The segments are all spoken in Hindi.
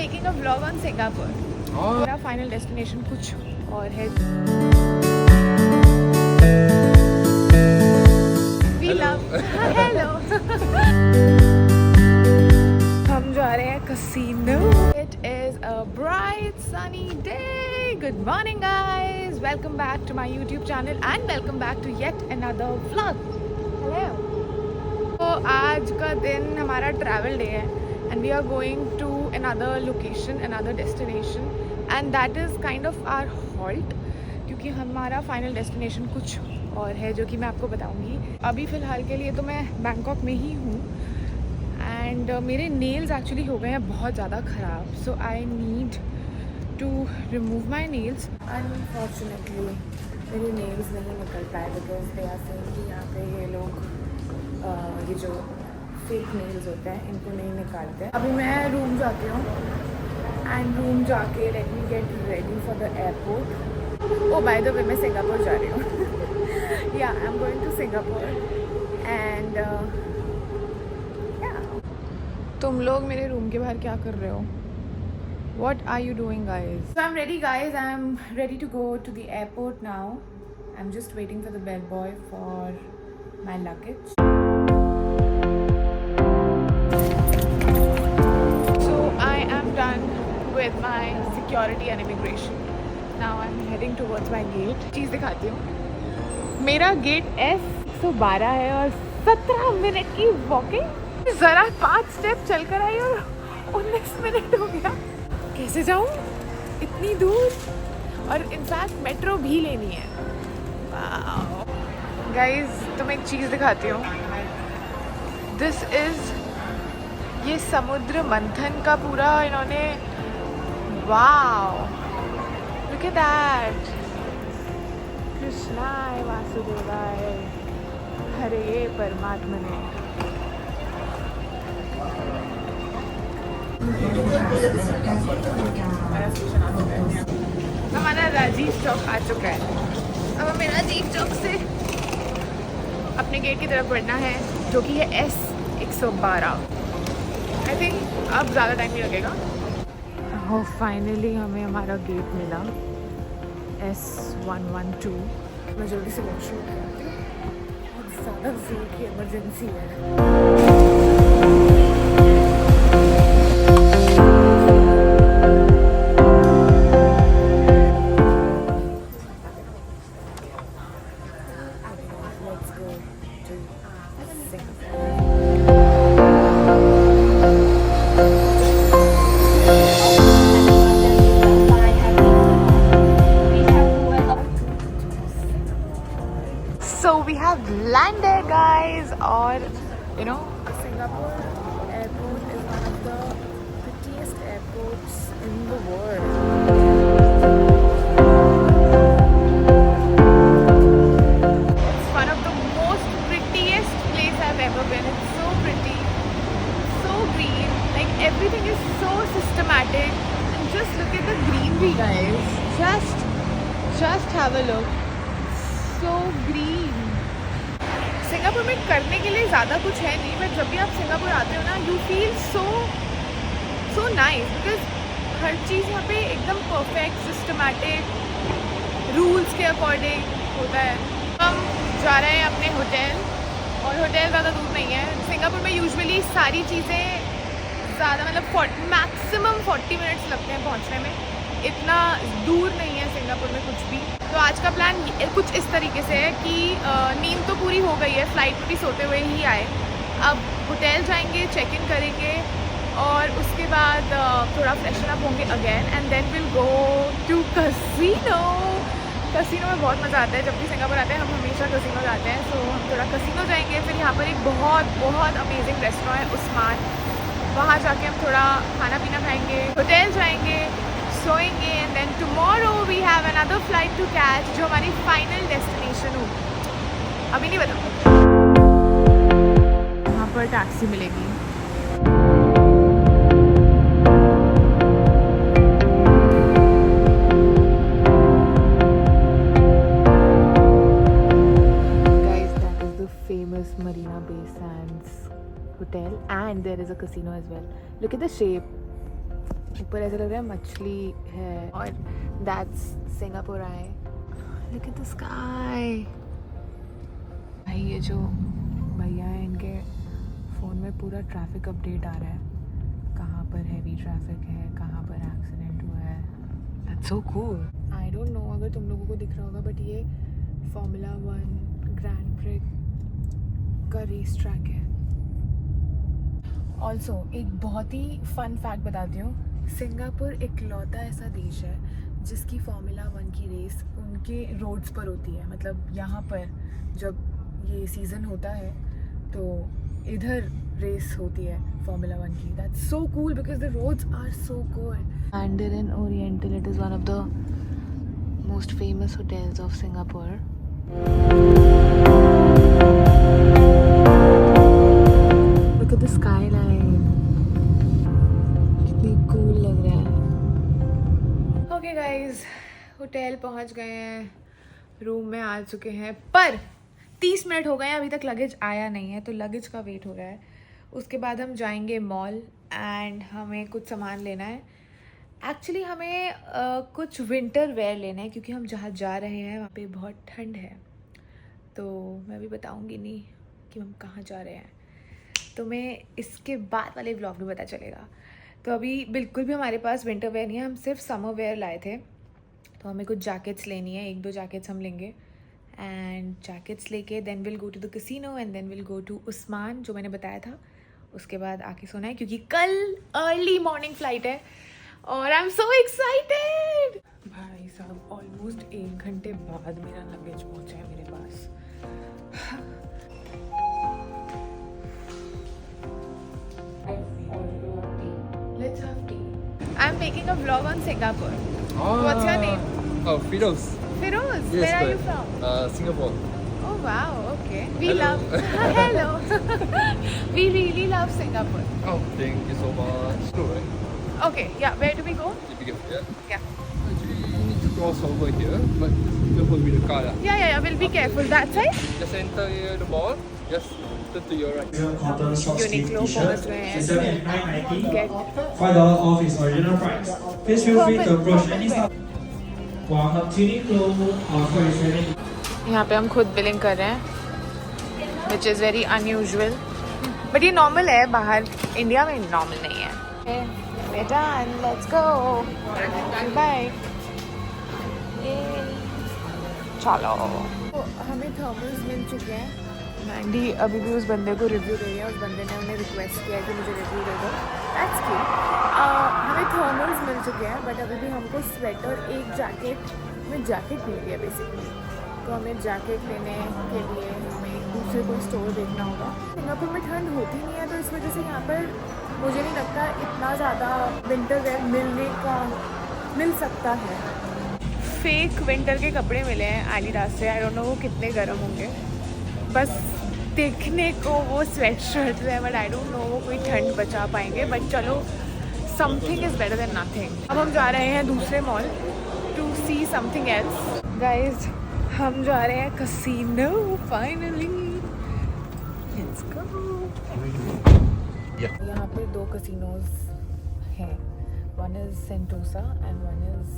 making a vlog on Singapore. मेरा final destination कुछ और है. We love. Hello. हम जा रहे हैं casino. It is a bright sunny day. Good morning guys. Welcome back to my YouTube channel and welcome back to yet another vlog. Hello. तो आज का दिन हमारा travel day है and we are going to another location, another destination and that is kind of our halt क्योंकि हमारा final destination कुछ और है जो कि मैं आपको बताऊंगी. अभी फ़िलहाल के लिए तो मैं बैंकॉक में ही हूँ एंड मेरे नेल्स एक्चुअली हो गए हैं बहुत ज़्यादा ख़राब. So I need to remove my nails. Unfortunately मेरे नेल्स नहीं निकल पाए बिकॉज दे आर सेइंग कि यहाँ पे ये लोग ये जो फेक नेल्स होते हैं इनको नहीं निकालते. अभी मैं रूम जाती हूँ एंड रूम जाके let me get ready for the airport. Oh by the way मैं सिंगापुर जा रही हूँ. या I am going to Singapore and तुम लोग मेरे रूम के बाहर क्या कर रहे हो? What are you doing guys? So I'm ready guys. I'm ready to go to the airport now. I'm just waiting for the bellboy for my luggage. So I am done with my security and immigration. Now I'm heading towards my gate. चीज़ दिखाती हूँ. मेरा गेट S112 है और 17 मिनट की वॉकिंग. ज़रा 5 स्टेप चल कर आई और 19 मिनट हो गया. कैसे जाऊँ इतनी दूर? और इनफैक्ट मेट्रो भी लेनी है. गाइज तुम्हें एक चीज़ दिखाती हूँ. दिस इज़ ये समुद्र मंथन का पूरा इन्होंने वाव लुक एट दैट. कृष्णाय वासुदेवाय हरे परमात्मने. हमारा राजीव चौक आ चुका है. अब हमें राजीव चौक से अपने गेट की तरफ बढ़ना है जो कि है S112. आई थिंक अब ज़्यादा टाइम नहीं लगेगा. हो फाइनली हमें हमारा गेट मिला S112. मैं जल्दी से वॉशरूम करती हूँ. बहुत ज़्यादा जोर की इमरजेंसी है. So we have landed guys. और you know Singapore airport is one of the prettiest airports in the world. It's one of the most prettiest place I've ever been. It's so pretty, so green, like everything is so systematic and just look at the greenery guys. Just have a look. So green. Singapore में करने के लिए ज़्यादा कुछ है नहीं बट जब भी आप सिंगापुर आते हो ना you feel so nice because हर चीज़ यहाँ पे एकदम परफेक्ट सिस्टमैटिक रूल्स के अकॉर्डिंग होता है. हम जा रहे हैं अपने होटल और होटल ज़्यादा दूर नहीं है. सिंगापुर में यूजुअली सारी चीज़ें ज़्यादा मतलब मैक्सिमम 40 मिनट्स लगते हैं पहुँचने में. इतना दूर नहीं है सिंगापुर में कुछ भी. तो आज का प्लान कुछ इस तरीके से है कि नींद तो पूरी हो गई है. फ्लाइट में भी सोते हुए ही आए. अब होटल जाएंगे, चेक इन करेंगे और उसके बाद थोड़ा फ्रेशन अप होंगे again and then will go to casino. Casino में बहुत मज़ा आता है. जब भी सिंगापुर आते हैं हम हमेशा कसिनो जाते हैं. सो हम थोड़ा कसिनो जाएंगे. फिर यहाँ पर एक बहुत अमेजिंग रेस्टोरेंट है उस्मान. वहाँ जाके हम थोड़ा खाना पीना खाएंगे. होटल जाएंगे, सोएंगे and then tomorrow we have another flight to catch जो हमारी फाइनल डेस्टिनेशन हो. अभी नहीं बताऊँ. यहाँ पर टैक्सी मिलेगी. Guys, that is the famous Marina Bay Sands hotel and there is a casino as well. Look at the shape. ऊपर ऐसा लग रहा है मछली है और that's Singapore I. Look at the sky. भाई ये जो भैया है इनके फ़ोन में पूरा ट्रैफिक अपडेट आ रहा है, कहाँ पर हैवी ट्रैफिक है, कहाँ पर एक्सीडेंट हुआ है। That's so cool. I don't no अगर तुम लोगों को दिख रहा होगा बट ये फॉर्मूला 1 ग्रैंड प्रिक्स का रेस ट्रैक है। ऑल्सो एक बहुत ही फन फैक्ट बताती हूँ, सिंगापुर इकलौता ऐसा देश है जिसकी फॉर्मूला 1 की रेस उनके रोड्स पर होती है। मतलब यहाँ पर जब ये सीज़न होता है तो इधर रेस होती है फॉर्मूला 1 की। That's so cool because the roads are so good. Mandarin Oriental, it is one of the most famous hotels of Singapore. Look at the skyline. कितनी cool लग रहा है। Okay guys, होटल पहुंच गए हैं, रूम में आ चुके हैं, पर 30 मिनट हो गए हैं, अभी तक लगेज आया नहीं है, तो लगेज का वेट हो रहा है। उसके बाद हम जाएंगे मॉल एंड हमें कुछ सामान लेना है। एक्चुअली हमें कुछ विंटर वेयर लेना है क्योंकि हम जहाँ जा रहे हैं वहाँ पे बहुत ठंड है। तो मैं भी बताऊँगी नहीं कि हम कहाँ जा रहे हैं, तो मैं इसके बाद वाले व्लॉग में पता चलेगा। तो अभी बिल्कुल भी हमारे पास विंटर वेयर नहीं है, हम सिर्फ समर वेयर लाए थे। तो हमें कुछ जैकेट्स लेनी है, 1-2 जैकेट्स हम लेंगे एंड जैकेट्स लेके then will go to the casino and then will go to Usman जो मैंने बताया था। उसके बाद आके सोना है क्योंकि कल अर्ली मॉर्निंग फ्लाइट है और आई एम सो एक्साइटेड। भाई साहब ऑलमोस्ट 1 घंटे बाद मेरा लगेज पहुंचा है मेरे पास। Let's have tea. I'm making a vlog on Singapore. What's your name? Oh, Firoz. Firoz. Yes, Where are you from? Singapore. Oh wow. Okay. We Hello. love. Hello. We really love Singapore. Oh, thank you so much. Cool, right? Okay. Yeah. Where do we go? If you get yeah. Yeah. Actually, you need to cross over here, but careful with the car. Yeah. We'll be careful. That side. Just enter the mall. Just turn to your right. Cotton short sleeve Uniqlo t-shirt, पहुंच गए हैं। it's $79.90. Get. $5 off its original price. Please feel free to approach any Perfect. staff. Welcome to Uniqlo. For your training. यहाँ पे हम खुद बिलिंग कर रहे हैं which is very unusual, but ये नॉर्मल है, बाहर इंडिया में नॉर्मल नहीं है। बेटा लेट्स गो बाय। चलो तो हमें थर्मल्स मिल चुके हैं। मैंडी अभी भी उस बंदे को रिव्यू दे रही है, उस बंदे ने उन्हें रिक्वेस्ट किया है कि मुझे रिव्यू दे दो। That's cute. हमें थर्मल्स मिल चुके हैं बट अभी भी हमको स्वेटर, एक जैकेट में जैकेट मिल गया बेसिकली। तो हमें जैकेट लेने के लिए हमें दूसरे कोई स्टोर देखना होगा। सिंगापुर में ठंड होती नहीं है तो इस वजह से यहाँ पर मुझे नहीं लगता इतना ज़्यादा विंटर वेयर मिल सकता है। फेक विंटर के कपड़े मिले हैं एडिडास से, आई डोंट नो वो कितने गर्म होंगे, बस देखने को वो स्वेट शर्ट है बट आई डोंट नो वो कोई ठंड बचा पाएंगे। बट चलो something is better than nothing. अब हम जा रहे हैं दूसरे mall to see something else. Guys हम जा रहे हैं कैसीनो फाइनली, लेट्स गो। यहाँ पे 2 कैसीनोज हैं, one is Sentosa and one is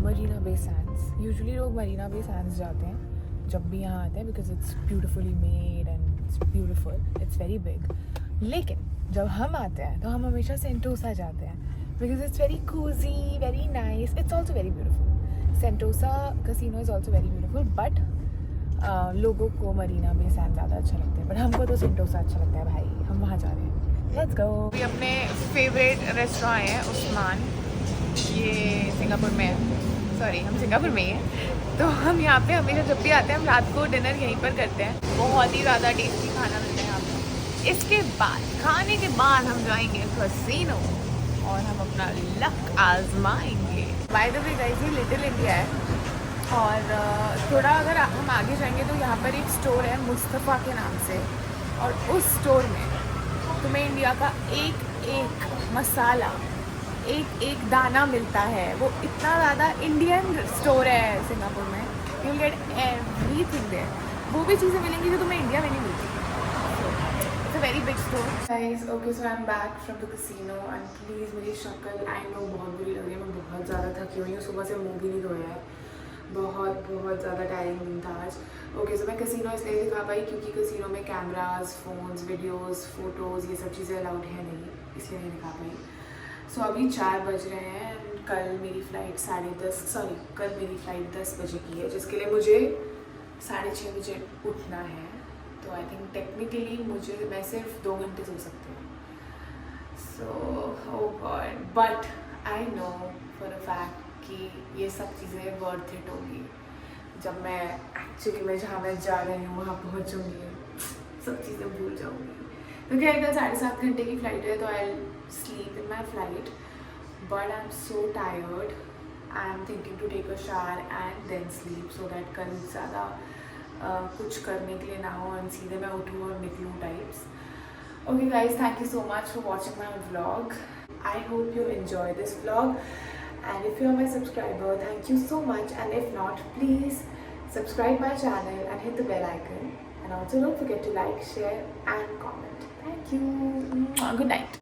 Marina Bay Sands. Usually लोग मरीना बे सैंड्स जाते हैं जब भी यहाँ आते हैं because it's beautifully made and it's beautiful, it's very big. लेकिन जब हम आते हैं तो हम हमेशा सेंटोसा जाते हैं because it's very Cozi, very nice, it's also very beautiful. Sentosa casino is also very beautiful but लोगों को मरीना बे सैंड ज़्यादा अच्छा लगता है, बट हमको तो सेंटोसा अच्छा लगता है भाई, हम वहाँ जा रहे हैं। Let's go. अभी अपने फेवरेट रेस्टोरेंट आए हैं उस्मान, ये सिंगापुर में है, सॉरी हम सिंगापुर में ही हैं। तो हम यहाँ पे हमेशा जब भी आते हैं हम रात को डिनर यहीं पर करते हैं, बहुत ही ज़्यादा टेस्टी खाना मिलता है यहाँ पर। इसके बाद खाने के बाद हम जाएंगे कैसीनो और हम अपना लक आजमाएंगे। बाय द वे गाइस ये लिटिल इंडिया है और थोड़ा अगर हम आगे जाएंगे तो यहाँ पर एक स्टोर है मुस्तफ़ा के नाम से, और उस स्टोर में तुम्हें इंडिया का एक मसाला, एक दाना मिलता है। वो इतना ज़्यादा इंडियन स्टोर है सिंगापुर में, you will get everything there. वो भी चीज़ें मिलेंगी जो तुम्हें इंडिया में नहीं मिलती। It's a very big store. Guys, okay, so I'm back from the casino and please मेरी शक्ल I know बहुत बुरी लग रही है, मैं बहुत ज़्यादा थकी हुई हूँ, सुबह से मुँह भी नहीं धोया है, बहुत ज़्यादा टायरिंग दिन था आज. ओके, सो मैं कसिनो इसलिए दिखा पाई क्योंकि कसिनो में कैमराज, फ़ोन्स, वीडियोस, फ़ोटोज़ ये सब चीज़ें अलाउड है नहीं, इसलिए नहीं दिखा पाई. सो अभी 4 बज रहे हैं. कल मेरी फ़्लाइट 10 बजे की है, जिसके लिए मुझे 6:30 बजे उठना है. तो आई थिंक टेक्निकली मैं सिर्फ 2 घंटे सो सकती हूँ. So oh god, but I know for a fact कि ये सब चीज़ें वर्थ इट होगी. जब मैं एक्चुअली मैं जहाँ मैं जा रही हूँ वहाँ पहुँचूँगी, सब चीज़ें भूल जाऊँगी. तो खैर कल 7.5 घंटे की फ़्लाइट है, तो I sleep in my flight. But I am so tired. I am thinking to take a shower and then sleep so that कल ज़्यादा कुछ करने के लिए ना हो और सीधे मैं उठूँ और निकलूँ types. Okay guys, thank you so much for watching my vlog. I hope you enjoy this vlog, and if you are my subscriber, thank you so much, and if not, please subscribe my channel and hit the bell icon, and also don't forget to like, share and comment. Thank you. Good night.